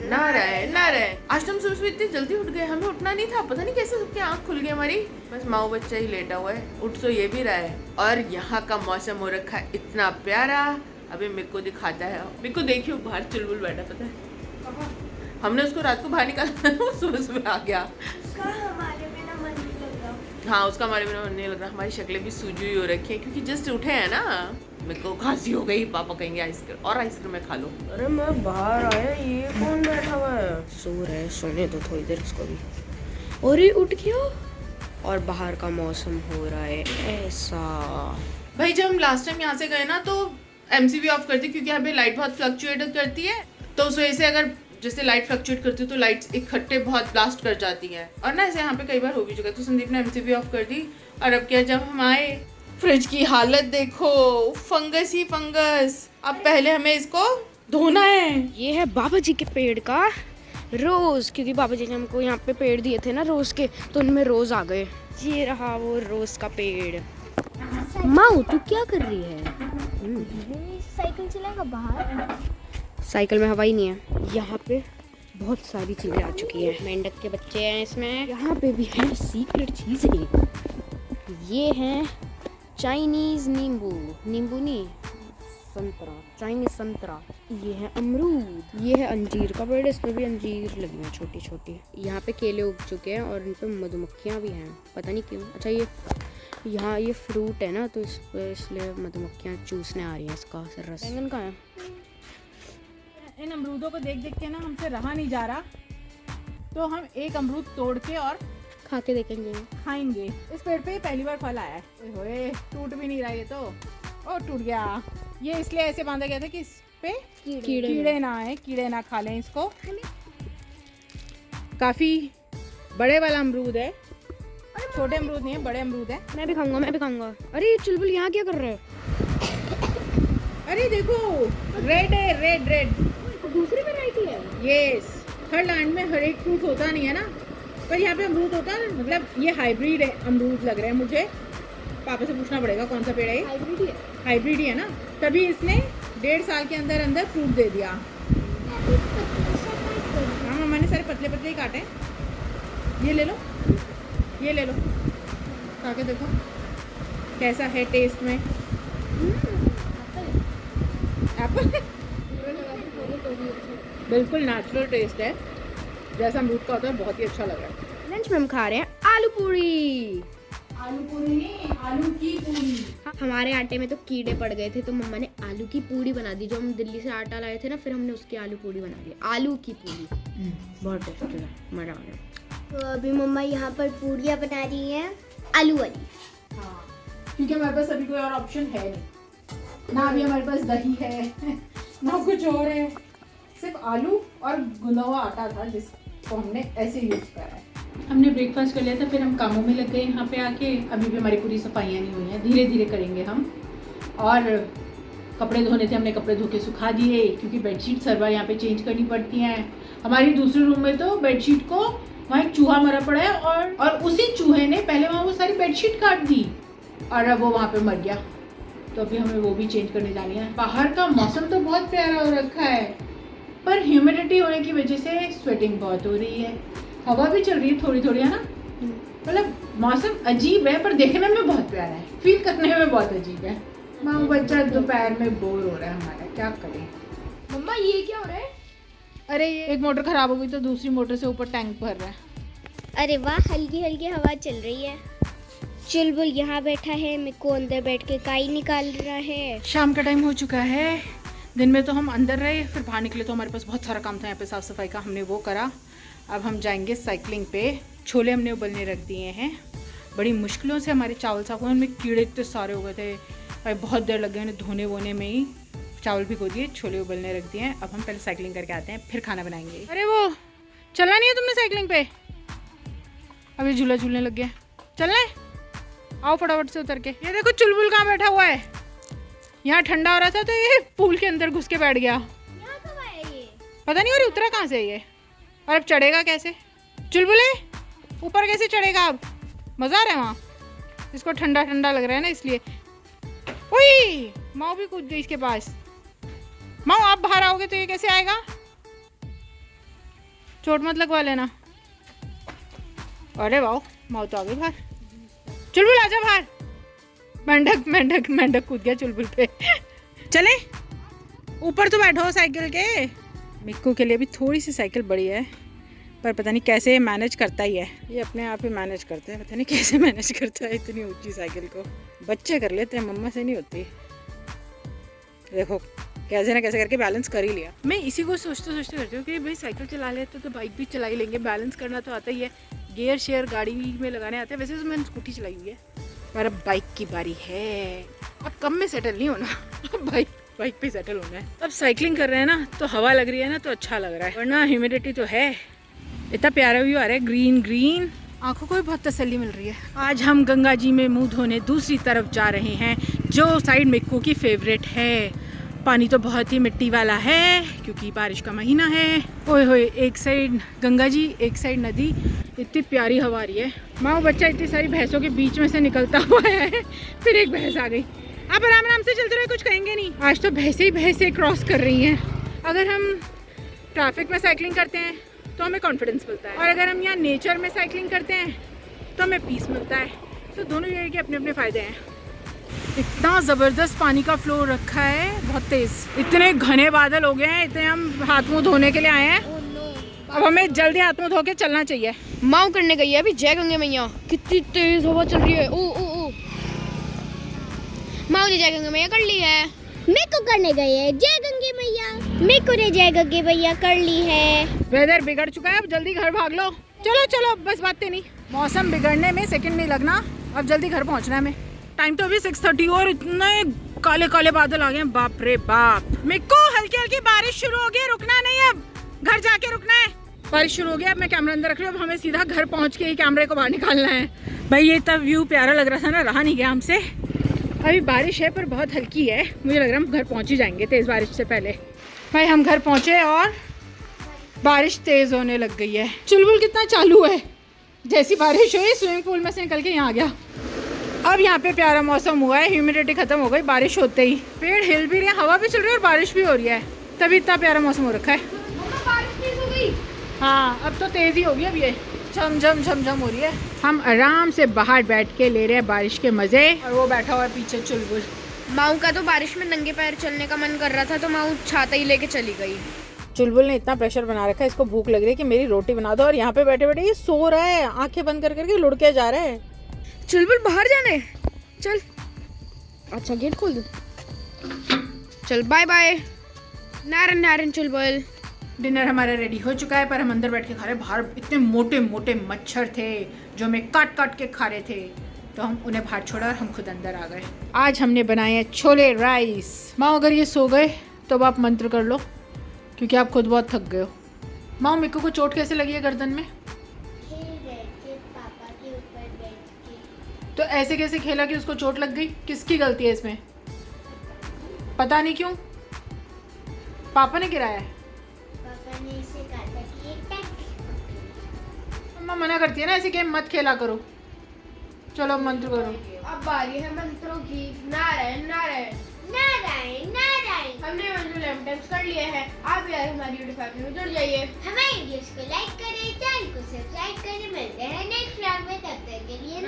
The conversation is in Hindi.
ना रहे। आज तुम सुबह सुबह इतनी जल्दी उठ गए, हमें उठना नहीं था। पता नहीं कैसे सबकी आंख खुल गई हमारी। बस माओ बच्चा ही लेटा हुआ है, उठ तो ये भी रहा है। और यहाँ का मौसम हो रखा है इतना प्यारा। अभी मेरे को दिखाता है, मेरे को देखियो बाहर चुलबुल बैठा, पता है हमने उसको रात को बाहर निकाला वो सुबह सुबह आ गया। हमारे बिना मन नहीं लग रहा। हाँ उसका हमारे बिना मन नहीं लग रहा। हमारी शक्लें भी सूजी हुई हो रखी है क्योंकि जस्ट उठे हैं ना। मेरे को खांसी हो गई, पापा कहेंगे आइसक्रीम, और आइसक्रीम में खा लो। अरे मैं बाहर आया, ये कौन बैठा हुआ है? सो रहा है, सोने दो थोड़ी देर उसको भी। और ये उठ गया और बाहर का मौसम हो रहा है ऐसा। भाई जब हम लास्ट टाइम यहाँ से गए ना तो एमसीबी ऑफ करती क्योंकि यहाँ पे लाइट बहुत फ्लक्चुएट करती है। तो उस वजह से अगर जैसे लाइट फ्लक्चुएट करती है तो लाइट्स इकट्ठे बहुत ब्लास्ट कर जाती हैं। और ना ऐसे यहाँ पे कई बार हो भी चुका है। तो संदीप ने एमसीबी ऑफ कर दी। और अब क्या, जब हम आए फ्रिज की हालत देखो, फंगस ही फंगस। अब पहले हमें इसको धोना है। ये है बाबा जी के पेड़ का रोज, क्योंकि बाबा जी ने हमको यहाँ पे पेड़ दिए थे ना रोज के, तो उनमें रोज आ गए। ये रहा वो रोज का पेड़। माऊ तू क्या कर रही है? साइकिल चलाएगा बाहर। साइकिल में हवा ही नहीं है। यहाँ पे बहुत सारी चीजें आ चुकी हैं। मेंढक के बच्चे हैं इसमें। यहाँ पे भी है सीक्रेट चीजें। ये है चाइनीज नींबू, नींबू नहीं संतरा, चाइनीज संतरा। ये है अमरूद। ये है अंजीर का पेड़, इसमें भी अंजीर लगी हैं छोटी छोटी। यहाँ पे केले उग चुके हैं और इन पे मधुमक्खियाँ भी हैं, पता नहीं क्यों। अच्छा ये यहाँ ये फ्रूट है ना, तो इस पे इसलिए मधुमक्खियाँ चूसने आ रही हैं इसका रस। बैंगन कहाँ है? इन अमरूदों को देख देख के ना हमसे रहा नहीं जा रहा, तो हम एक अमरूद तोड़ के और खा के देखेंगे। खाएंगे। इस पेड़ पे पहली बार फल आया है। ओए टूट भी नहीं रहा ये तो। ओ टूट गया। ये इसलिए ऐसे बांधा गया था कि इस पे कीड़े ना आए, कीड़े ना खा लें इसको। काफी बड़े वाला अमरूद है, छोटे अमरूद नहीं है, बड़े अमरूद है। मैं भी खाऊंगा, मैं भी खाऊंगा। अरे ये चुलबुल यहाँ क्या कर रहे हो? अरे देखो रेड है, रेड रेड दूसरी वैरायटी है। यस, हर लैंड में हर एक फ्रूट होता नहीं है ना, पर यहाँ पे अमरूद होता है। मतलब ये हाइब्रिड है अमरूद लग रहे हैं मुझे। पापा से पूछना पड़ेगा कौन सा पेड़ है। हाइब्रिड ही है। हाइब्रिड ही है ना, तभी इसने 1.5 साल के अंदर अंदर फ्रूट दे दिया। हाँ मम्मा ने सारे पतले पतले ही काटे। ये ले लो, ये ले लो, खा के देखो कैसा है टेस्ट में। एप्पल बिल्कुल नेचुरल टेस्ट है, जैसा अमरूद का होता है। बहुत ही अच्छा लग रहा है। लंच में हम खा रहे हैं आलू पूरी। आलू पूरी नहीं, आलू की पूरी। हमारे आटे में तो कीड़े पड़ गए थे, तो मम्मा ने आलू की पूरी बना दी। जो हम दिल्ली से आटा लाए थे ना, फिर हमने उसकी आलू पूरी बना दी। आलू की पूरी बहुत टेस्टी है, मजा आ गया। तो अभी मम्मा यहाँ पर पूरियाँ बना रही हैं आलू वाली। हाँ, क्योंकि हमारे पास अभी कोई और ऑप्शन है नहीं ना। अभी हमारे पास दही है ना कुछ और है, सिर्फ आलू और गुंदा हुआ आटा था जिसको हमने ऐसे यूज करा है। हमने ब्रेकफास्ट कर लिया था, फिर हम कामों में लग गए यहाँ पे आके। अभी भी हमारी पूरी सफाइयाँ नहीं हुई हैं, धीरे धीरे करेंगे हम। और कपड़े धोने थे, हमने कपड़े धो के सुखा दिए क्योंकि बेडशीट हर बार यहाँ पे चेंज करनी पड़ती हैं। हमारी दूसरे रूम में तो बेडशीट को वहाँ एक चूहा मरा पड़ा है, और उसी चूहे ने पहले वहाँ वो सारी बेडशीट काट दी और अब वो वहाँ पे मर गया। तो अभी हमें वो भी चेंज करने जानी है। बाहर का मौसम तो बहुत प्यारा हो रखा है, पर ह्यूमिडिटी होने की वजह से स्वेटिंग बहुत हो रही है। हवा भी चल रही है थोड़ी थोड़ी, है ना। मतलब मौसम अजीब है पर देखने में बहुत प्यारा है, फील करने में बहुत अजीब है। माँ बच्चा दोपहर में बोर हो रहा है हमारा, क्या करें। मम्मा ये क्या हो रहा है? अरे ये एक मोटर खराब हो गई तो दूसरी मोटर से ऊपर टैंक भर रहा है। अरे वाह, हल्की हल्की हवा चल रही है। चुलबुल यहाँ बैठा है, मेरे को अंदर बैठ के काई निकाल रहा है। शाम का टाइम हो चुका है। दिन में तो हम अंदर रहे, फिर बाहर निकले तो हमारे पास बहुत सारा काम था यहाँ पे साफ सफाई का, हमने वो करा। अब हम जाएंगे साइकिलिंग पे। छोले हमने उबलने रख दिए हैं। बड़ी मुश्किलों से हमारे चावल साफ हुए, उनमें कीड़े इतने सारे हो गए थे और बहुत देर लग गए उन्हें धोने वोने में ही। चावल भिगो दिए, छोले उबलने रख दिए हैं। अब हम पहले साइकिलिंग करके आते हैं, फिर खाना बनाएंगे। अरे वो चलना नहीं है तुमने साइकिलिंग पे? अभी झूला झूलने लग गया, चलना है? आओ फटाफट से उतर के। ये देखो चुलबुल कहाँ बैठा हुआ है। यहाँ ठंडा हो रहा था तो ये पूल के अंदर घुस के बैठ गया। यहाँ कब आया ये? पता नहीं, और उतरा कहाँ से ये, और अब चढ़ेगा कैसे? चुलबुले ऊपर कैसे चढ़ेगा? अब मज़ा आ रहा है वहाँ, इसको ठंडा ठंडा लग रहा है ना इसलिए। ओए माँ भी कूद गई इसके पास। माँ आप बाहर आओगे तो ये कैसे आएगा? चोट मत लगवा लेना। अरे वाह, माँ तो आ गई बाहर। चुलबुल आजा बाहर। मेंढक मेंढक मेंढक कूद गया चुलबुल पे। चले ऊपर तो बैठो साइकिल के। मिक्कू के लिए भी थोड़ी सी साइकिल बड़ी है, पर पता नहीं कैसे ये मैनेज करता ही है। ये अपने आप ही मैनेज करते हैं, पता नहीं कैसे मैनेज करता है इतनी ऊंची साइकिल को। बच्चे कर लेते हैं, मम्मा से नहीं होती। देखो कैसे ना कैसे करके बैलेंस कर ही लिया। मैं इसी को सोचते सोचते करती हूँ कि भाई साइकिल चला लेते तो बाइक भी चला ही लेंगे, बैलेंस करना तो आता ही है। गियर शेयर गाड़ी में लगाने आते हैं। वैसे तो मैंने स्कूटी चलाई हुई है, पर अब बाइक की बारी है। अब कम में सेटल नहीं होना, अब बाइक पे सेटल होना है। अब साइकिलिंग कर रहे हैं ना तो हवा लग रही है ना तो अच्छा लग रहा है, वरना ह्यूमिडिटी तो है। इतना प्यारा व्यू आ रहा है, ग्रीन ग्रीन, आंखों को भी बहुत तसल्ली मिल रही है। आज हम गंगा जी में मुंह धोने दूसरी तरफ जा रहे हैं, जो साइड मिक्कू की फेवरेट है। पानी तो बहुत ही मिट्टी वाला है क्योंकि बारिश का महीना है। ओए होए, एक साइड गंगा जी एक साइड नदी, इतनी प्यारी हवा आ रही है। माँ बच्चा इतनी सारी भैंसों के बीच में से निकलता हुआ है, फिर एक भैंस आ गई। आप आराम आराम से चलते रहे, कुछ कहेंगे नहीं। आज तो भैंसे ही भैंसे क्रॉस कर रही हैं। अगर हम ट्रैफिक में साइकिलिंग करते हैं तो हमें कॉन्फिडेंस मिलता है, और अगर हम यहाँ नेचर में साइकिलिंग करते हैं तो हमें पीस मिलता है। तो दोनों जगह के अपने अपने फ़ायदे हैं। इतना ज़बरदस्त पानी का फ्लो रखा है, बहुत तेज़। इतने घने बादल हो गए हैं, इतने हम हाथ मुँह धोने के लिए आए हैं। अब हमें जल्दी हाथ मुँह धो के चलना चाहिए। माऊ करने गई है अभी जय गंगे मैया। कितनी तेज हवा चल रही है। ओ ओ ओ, माऊ ने जय गंगे मैया कर ली है। मेरे को करने गई है जय गंगे मैया। मेरे को ने जय गंगे मैया कर ली है। वेदर बिगड़ चुका है, अब जल्दी घर भाग लो। चलो चलो, बस बातें नहीं। मौसम बिगड़ने में सेकंड नहीं लगना, अब जल्दी घर पहुंचना है हमें। टाइम तो अभी 6:30 और इतने काले काले बादल आ गए हैं, बाप रे बाप। मिक्कू हल्की हल्की बारिश शुरू हो गई, रुकना नहीं, अब घर जाके रुकना है। बारिश शुरू हो गया, अब मैं कैमरा अंदर रख रही हूँ। अब हमें सीधा घर पहुँच के ही कैमरे को बाहर निकालना है। भाई ये इतना व्यू प्यारा लग रहा था ना, रहा नहीं गया हमसे। अभी बारिश है पर बहुत हल्की है, मुझे लग रहा है हम घर पहुँच ही जाएंगे तेज़ बारिश से पहले। भाई हम घर पहुँचे और बारिश तेज़ होने लग गई है। चुलबुल कितना चालू है, जैसी बारिश हुई स्विमिंग पूल में से निकल के यहाँ आ गया। अब यहाँ पे प्यारा मौसम हुआ है, ह्यूमिडिटी खत्म हो गई बारिश होते ही। पेड़ हिल भी रहे हैं, हवा भी चल रही है और बारिश भी हो रही है, तभी इतना प्यारा मौसम हो रखा है। हाँ अब तो तेज़ ही होगी, अब ये झम झम हो रही है। हम आराम से बाहर बैठ के ले रहे हैं बारिश के मज़े, और वो बैठा हुआ है पीछे चुलबुल। माऊ का तो बारिश में नंगे पैर चलने का मन कर रहा था, तो माऊ छाता ही लेके चली गई। चुलबुल ने इतना प्रेशर बना रखा है, इसको भूख लग रही है कि मेरी रोटी बना दो, और यहाँ पे बैठे बैठे ये सो रहा है, आंखें बंद कर करके लुढ़ के जा रहा है। चुलबुल बाहर जाने, चल। अच्छा गेट खोल दो, चल बाय बाय। नारन नारन चुलबुल। डिनर हमारा रेडी हो चुका है, पर हम अंदर बैठ के खा रहे हैं। बाहर इतने मोटे मोटे मच्छर थे जो हमें काट काट के खा रहे थे, तो हम उन्हें बाहर छोड़ा और हम खुद अंदर आ गए। आज हमने बनाए हैं छोले राइस। माँ अगर ये सो गए तो अब आप मंत्र कर लो, क्योंकि आप खुद बहुत थक गए हो। माँ मिक्कू को चोट कैसे लगी है गर्दन में? पापा के ऊपर बैठ के। तो ऐसे कैसे खेला कि उसको चोट लग गई? किसकी गलती है इसमें? पता नहीं क्यों पापा ने गिराया है। पापा ने इसे कहा था कि ये मम्मा मना करती है ना, ऐसे गेम मत खेला करो। चलो अब मंत्र करो। अब बारी है मंत्रों की। नारायण नारायण नारायण नारायण। हमने मंत्र लैम्पटेम्स कर लिए हैं। आप भी यार हमारी यूट्यूब फैमिली में जुड़ जाइए। हमारे वीडियोस को लाइक करें, चैनल को सब्सक्राइब करें। मिलते हैं नेक्स्ट व्लॉग में, तब तक के लिए